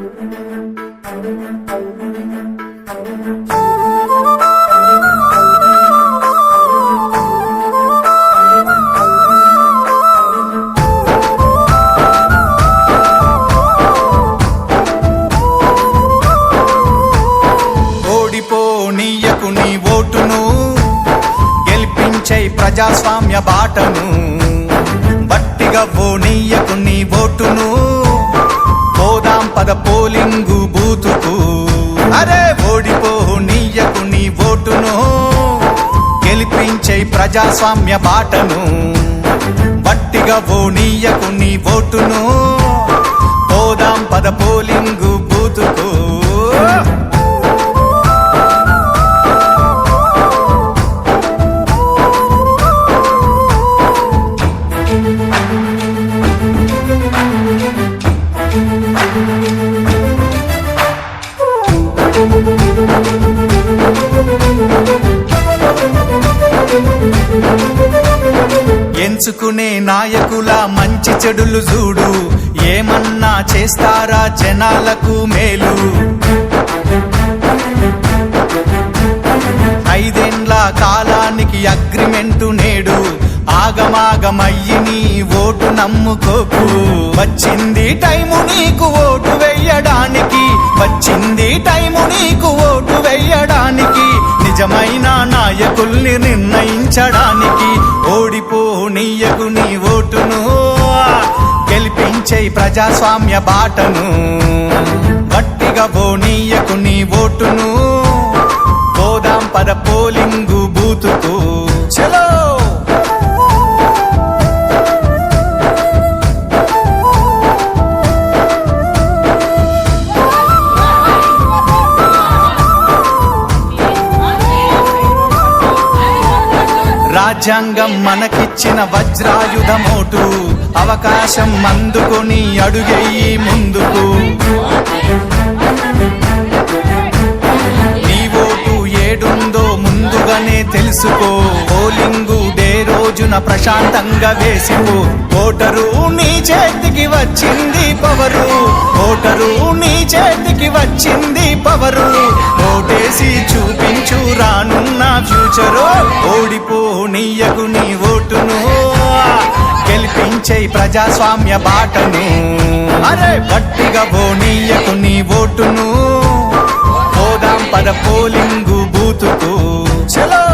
ఓడిపోనీయకు నీ ఓటును, గెలిపించై ప్రజాస్వామ్య బాటను. బట్టిగా పోనీయకు నీ ఓటును, పోదాం పద పోలింగు బూతుకు. అరే ఓడిపోనీయకు నీ ఓటును, గెలిపించై ప్రజాస్వామ్య బాటను. బట్టిగా పోనీయకు నీ ఓటును, పోదాం పద పోలింగు బూతుకు. ఎంచుకునే నాయకుల మంచి చెడులు చూడు, ఏమన్నా చేస్తారా జనాలకు మేలు. 5 ఏండ్ల కాలానికి అగ్రిమెంటు నేడు, ఆగమాగమయ్యి నీ ఓటు నమ్ముకోకు. వచ్చింది టైము నీకు ఓటు వెయ్యడానికి, వచ్చింది టైము నీకు ఓటు వెయ్యడానికి, నిజమైన నాయకుల్ని నిర్ణయించడానికి. ఓడిపోనీయకు నీ ఓటును, గెలిపించై ప్రజాస్వామ్య బాటను. గట్టిగా పోనీయకు నీ ఓటును, పోదాం పద పోలింగు బూతుకు. చలో రాజ్యాంగం మనకిచ్చిన వజ్రాయుధమోటు, అవకాశం అందుకొని అడుగెయ్యి ముందుకు. నీ ఓటు ఏడుందో ముందుగానే తెలుసుకో, పోలింగు డే రోజున ప్రశాంతంగా వేసిపో. ఓటరు నీ చేతికి వచ్చింది పవరు, ఓటరు నీ చేతికి వచ్చింది పవరు. ఓటేసి చూపించు రానున్న ఫ్యూచరు. ఓడిపోనీయకు నీ ఓటును, గెలిపించై ప్రజాస్వామ్య బాటను. అరే గట్టిగా పోనీయకు నీ ఓటును, పోదాం పద పోలింగు బూతుకు. చలో